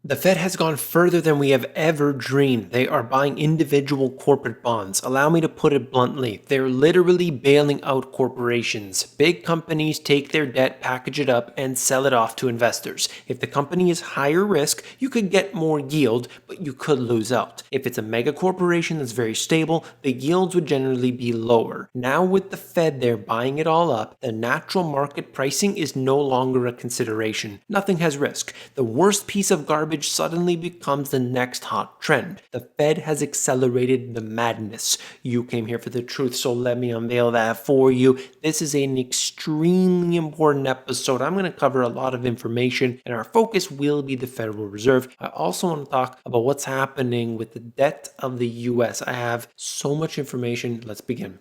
The Fed has gone further than we have ever dreamed. They are buying individual corporate bonds. Allow me to put it bluntly. They're literally bailing out corporations. Big companies take their debt, package it up, and sell it off to investors. If the company is higher risk, you could get more yield, but you could lose out. If it's a mega corporation that's very stable, the yields would generally be lower. Now with the Fed, they're buying it all up. The natural market pricing is no longer a consideration. Nothing has risk. The worst piece of garbage suddenly becomes the next hot trend. The Fed has accelerated the madness. You came here for the truth, so let me unveil that for you. This is an extremely important episode. I'm going to cover a lot of information, and our focus will be the Federal Reserve. I also want to talk about what's happening with the debt of the US. I have so much information. Let's begin.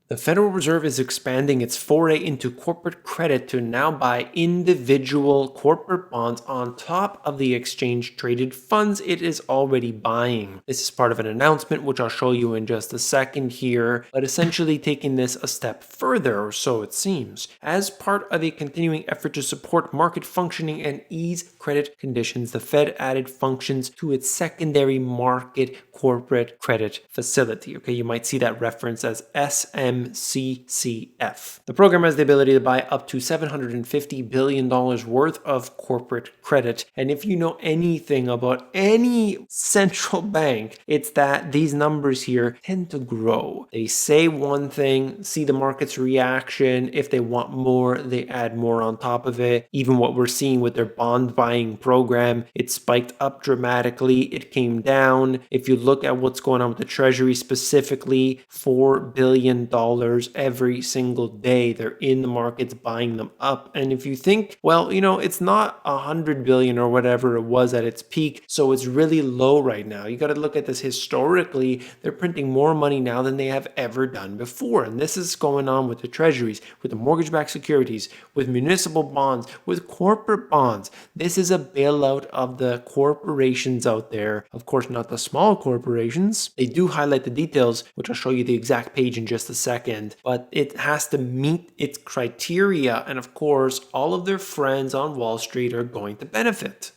The Federal Reserve is expanding its foray into corporate credit to now buy individual corporate bonds on top of the exchange-traded funds it is already buying. This is part of an announcement, which I'll show you in just a second here, but essentially taking this a step further, or so it seems. As part of a continuing effort to support market functioning and ease credit conditions, the Fed added functions to its secondary market corporate credit facility. Okay, you might see that reference as SMCCF. The program has the ability to buy up to $750 billion worth of corporate credit. And if you know anything about any central bank, it's that these numbers here tend to grow. They say one thing, see the market's reaction. If they want more, they add more on top of it. Even what we're seeing with their bond buying program, it spiked up dramatically. It came down. If you look at what's going on with the Treasury specifically, $4 billion every single day. They're in the markets buying them up. And if you think, well, it's not 100 billion or whatever it was at its peak, so it's really low right now. You got to look at this historically. They're printing more money now than they have ever done before. And this is going on with the Treasuries, with the mortgage-backed securities, with municipal bonds, with corporate bonds. This is a bailout of the corporations out there. Of course, not the small corporations. They do highlight the details, which I'll show you the exact page in just a second, but it has to meet its criteria, and of course all of their friends on Wall Street are going to benefit.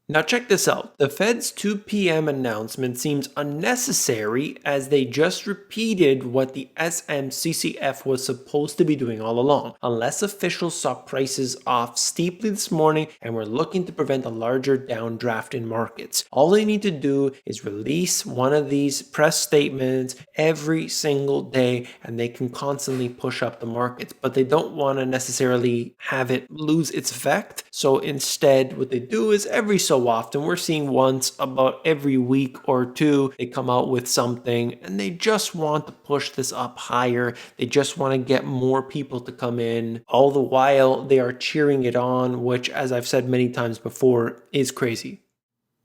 Now check this out. The Fed's 2 p.m. announcement seems unnecessary as they just repeated what the SMCCF was supposed to be doing all along. Unless officials saw prices off steeply this morning and were looking to prevent a larger downdraft in markets. All they need to do is release one of these press statements every single day and they can constantly push up the markets. But they don't want to necessarily have it lose its effect. So instead, what they do is every so often, we're seeing once about every week or two, they come out with something and they just want to push this up higher. They just want to get more people to come in. All the while, they are cheering it on, which, as I've said many times before, is crazy.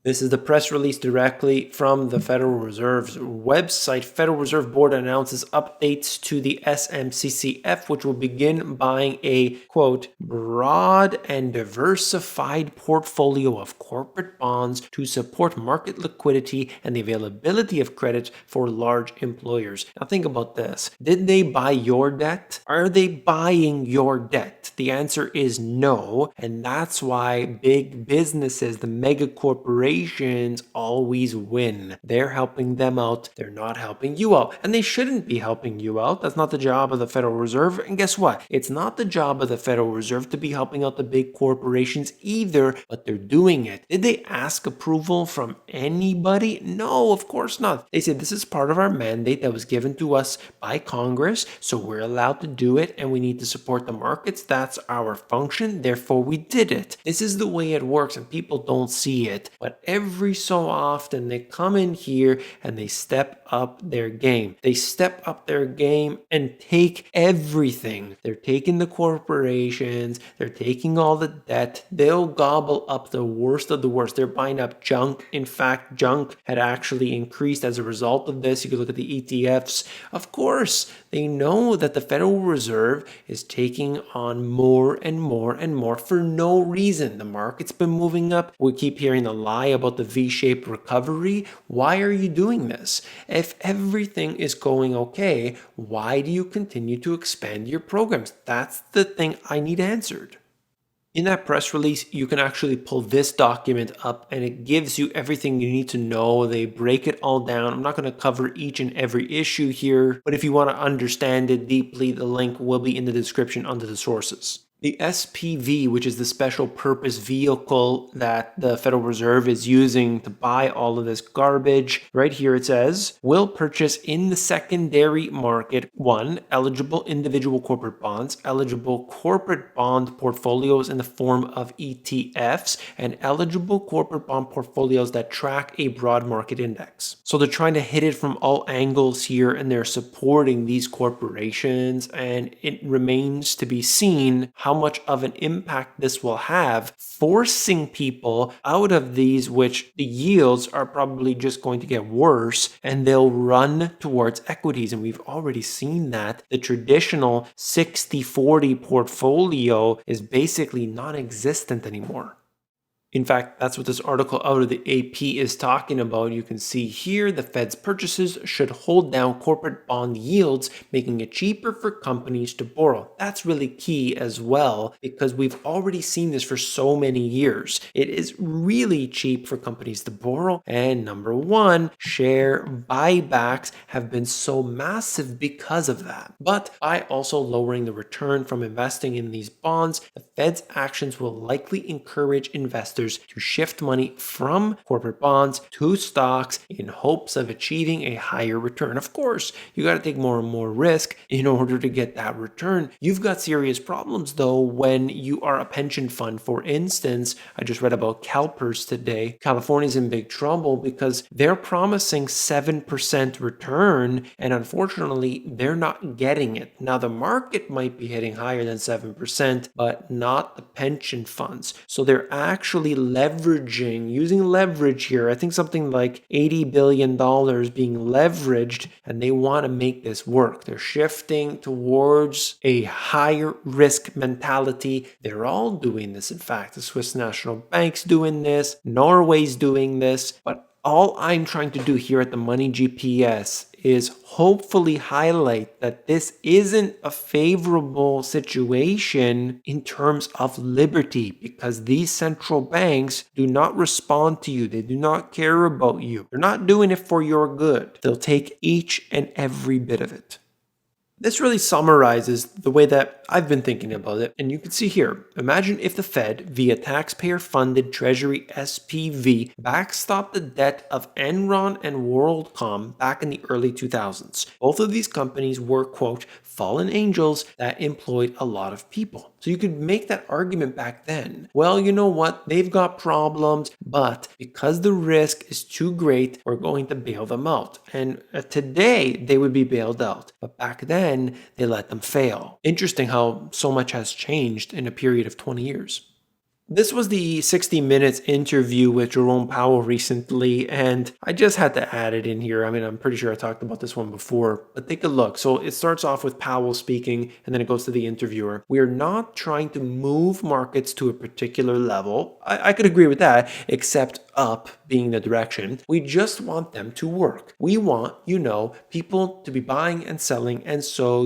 This is the press release directly from the Federal Reserve's website. Federal Reserve Board announces updates to the SMCCF, which will begin buying a, quote, broad and diversified portfolio of corporate bonds to support market liquidity and the availability of credit for large employers. Now think about this. Did they buy your debt? Are they buying your debt? The answer is no, and that's why big businesses, the mega corporations, always win. They're helping them out. They're not helping you out. And they shouldn't be helping you out. That's not the job of the Federal Reserve. And guess what? It's not the job of the Federal Reserve to be helping out the big corporations either, but they're doing it. Did they ask approval from anybody? No, of course not. They said this is part of our mandate that was given to us by Congress, so we're allowed to do it and we need to support the markets. That's our function. Therefore, we did it. This is the way it works and people don't see it. But every so often they come in here and they step up their game. They step up their game and take everything. They're taking the corporations, they're taking all the debt, they'll gobble up the worst of the worst. They're buying up junk. In fact, junk had actually increased as a result of this. You could look at the ETFs. Of course, they know that the Federal Reserve is taking on more and more and more for no reason. The market's been moving up. We keep hearing the lie about the V-shaped recovery. Why are you doing this? If everything is going okay, why do you continue to expand your programs? That's the thing I need answered. In that press release, you can actually pull this document up and it gives you everything you need to know. They break it all down. I'm not going to cover each and every issue here, but if you want to understand it deeply, the link will be in the description under the sources. The SPV, which is the special purpose vehicle that the Federal Reserve is using to buy all of this garbage, right here it says, will purchase in the secondary market, 1, eligible individual corporate bonds, eligible corporate bond portfolios in the form of ETFs, and eligible corporate bond portfolios that track a broad market index. So they're trying to hit it from all angles here, and they're supporting these corporations, and it remains to be seen how much of an impact this will have, forcing people out of these, which the yields are probably just going to get worse, and they'll run towards equities. And we've already seen that the traditional 60-40 portfolio is basically non-existent anymore. In fact, that's what this article out of the AP is talking about. You can see here the Fed's purchases should hold down corporate bond yields, making it cheaper for companies to borrow. That's really key as well, because we've already seen this for so many years. It is really cheap for companies to borrow. And number one, share buybacks have been so massive because of that. But by also lowering the return from investing in these bonds, the Fed's actions will likely encourage investors to shift money from corporate bonds to stocks in hopes of achieving a higher return. Of course, you got to take more and more risk in order to get that return. You've got serious problems though when you are a pension fund. For instance, I just read about CalPERS today. California's in big trouble because they're promising 7% return, and unfortunately, they're not getting it. Now, the market might be hitting higher than 7%, but not the pension funds. So they're actually using leverage here. I think something like $80 billion being leveraged, and they want to make this work. They're shifting towards a higher risk mentality. They're all doing this. In fact, the Swiss National Bank's doing this, Norway's doing this, but all I'm trying to do here at the Money GPS is hopefully highlight that this isn't a favorable situation in terms of liberty, because these central banks do not respond to you. They do not care about you. They're not doing it for your good. They'll take each and every bit of it. This really summarizes the way that I've been thinking about it, and you can see here, imagine if the Fed, via taxpayer-funded Treasury SPV, backstopped the debt of Enron and WorldCom back in the early 2000s. Both of these companies were, quote, fallen angels that employed a lot of people. So you could make that argument back then. Well, you know what? They've got problems, but because the risk is too great, we're going to bail them out. And today, they would be bailed out. But back then, they let them fail. Interesting how so much has changed in a period of 20 years. This was the 60 Minutes interview with Jerome Powell recently, and I just had to add it in here. I mean, I'm pretty sure I talked about this one before, but take a look. So it starts off with Powell speaking, and then it goes to the interviewer. We are not trying to move markets to a particular level. I could agree with that, except up being the direction. We just want them to work. We want, people to be buying and selling, and so,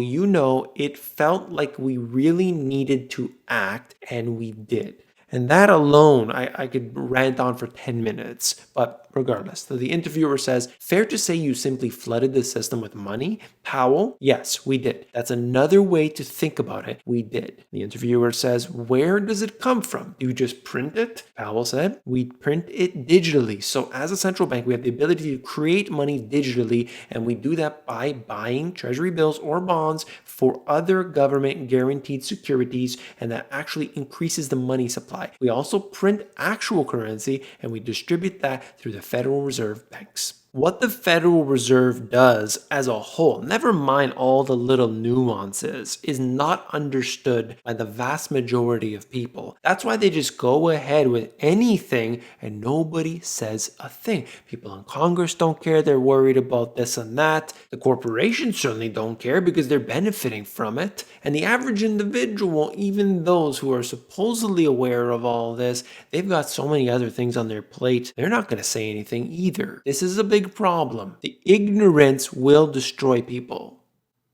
it felt like we really needed to act, and we did. And that alone, I could rant on for 10 minutes. But regardless, so the interviewer says, fair to say you simply flooded the system with money? Powell, yes, we did. That's another way to think about it. We did. The interviewer says, where does it come from? Do you just print it? Powell said, we print it digitally. So as a central bank, we have the ability to create money digitally, and we do that by buying treasury bills or bonds for other government guaranteed securities, and that actually increases the money supply. We also print actual currency, and we distribute that through the Federal Reserve banks. What the Federal Reserve does as a whole, never mind all the little nuances, is not understood by the vast majority of people. That's why they just go ahead with anything and nobody says a thing. People in Congress don't care. They're worried about this and that. The corporations certainly don't care because they're benefiting from it. And the average individual, even those who are supposedly aware of all this, they've got so many other things on their plate. They're not going to say anything either. This is a big problem. The ignorance will destroy people.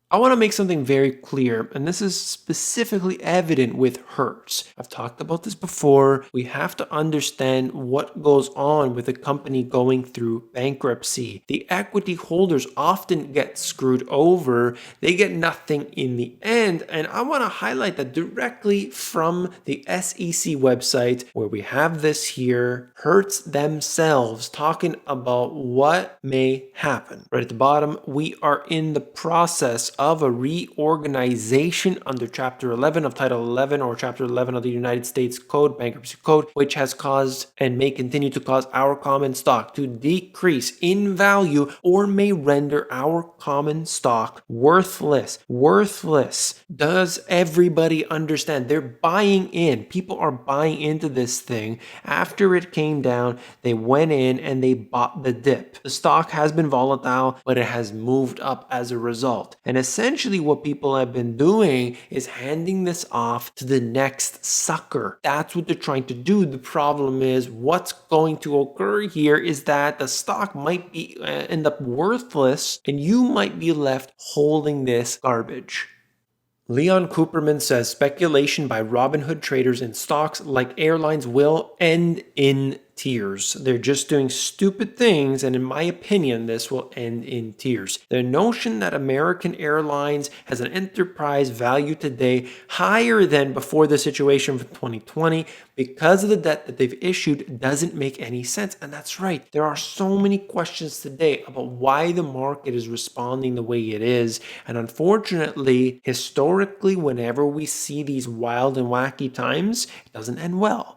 I want to make something very clear, and this is specifically evident with Hertz. I've talked about this before. We have to understand what goes on with a company going through bankruptcy. The equity holders often get screwed over. They get nothing in the end, and I want to highlight that directly from the SEC website, where we have this here, Hertz themselves talking about what may happen. Right at the bottom, we are in the process of a reorganization under Chapter 11 of Title 11 or Chapter 11 of the United States Code, Bankruptcy Code, which has caused and may continue to cause our common stock to decrease in value or may render our common stock worthless. Worthless. Does everybody understand? They're buying in. People are buying into this thing. After it came down, they went in and they bought the dip. The stock has been volatile, but it has moved up as a result. And essentially what people have been doing is handing this off to the next sucker. That's what they're trying to do. The problem is what's going to occur here is that the stock might be end up worthless and you might be left holding this garbage. Leon Cooperman says speculation by Robinhood traders in stocks like airlines will end in tears. They're just doing stupid things, and in my opinion, this will end in tears. The notion that American Airlines has an enterprise value today higher than before the situation from 2020 because of the debt that they've issued doesn't make any sense. And that's right. There are so many questions today about why the market is responding the way it is. And unfortunately, historically, whenever we see these wild and wacky times, it doesn't end well.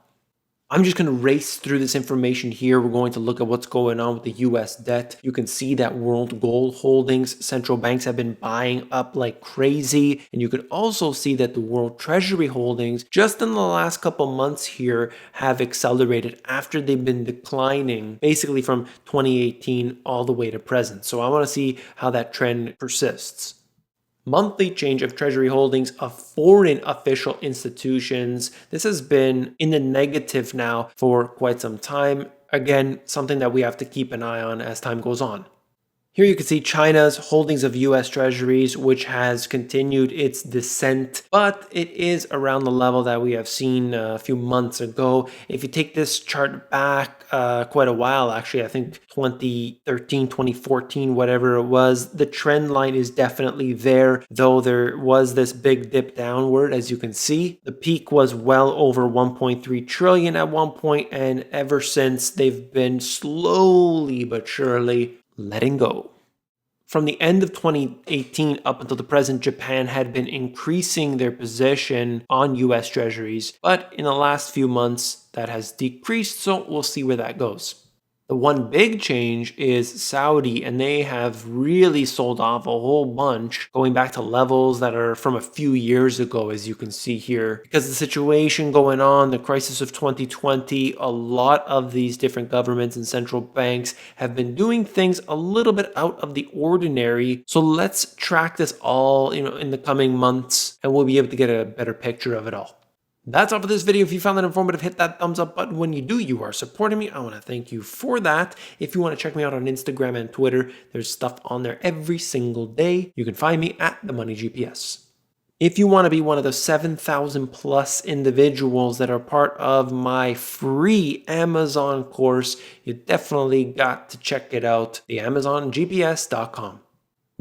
I'm just going to race through this information here. We're going to look at what's going on with the US debt. You can see that world gold holdings, central banks have been buying up like crazy. And you can also see that the world Treasury holdings just in the last couple months here have accelerated after they've been declining basically from 2018 all the way to present. So I want to see how that trend persists. Monthly change of Treasury holdings of foreign official institutions. This has been in the negative now for quite some time. Again, something that we have to keep an eye on as time goes on. Here you can see China's holdings of US Treasuries, which has continued its descent, but it is around the level that we have seen a few months ago. If you take this chart back quite a while, actually, I think 2013, 2014, whatever it was, the trend line is definitely there, though there was this big dip downward, as you can see. The peak was well over 1.3 trillion at one point, and ever since they've been slowly but surely letting go. From the end of 2018 up until the present, Japan had been increasing their position on US Treasuries, but in the last few months that has decreased, so we'll see where that goes. The one big change is Saudi, and they have really sold off a whole bunch, going back to levels that are from a few years ago, as you can see here. Because the situation going on, the crisis of 2020, a lot of these different governments and central banks have been doing things a little bit out of the ordinary. So let's track this all, in the coming months, and we'll be able to get a better picture of it all. That's all for this video. If you found it informative, hit that thumbs up button. When you do, you are supporting me. I want to thank you for that. If you want to check me out on Instagram and Twitter, there's stuff on there every single day. You can find me at The Money GPS. If you want to be one of the 7,000 plus individuals that are part of my free Amazon course, you definitely got to check it out, theamazongps.com.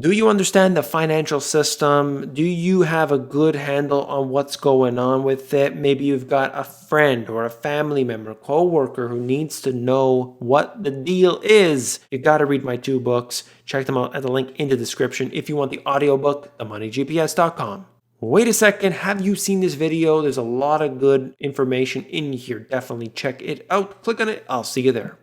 Do you understand the financial system? Do you have a good handle on what's going on with it? Maybe you've got a friend or a family member, co-worker who needs to know what the deal is. You got to read my 2 books. Check them out at the link in the description. If you want the audiobook, themoneygps.com. Wait a second, have you seen this video? There's a lot of good information in here. Definitely check it out. Click on it. I'll see you there.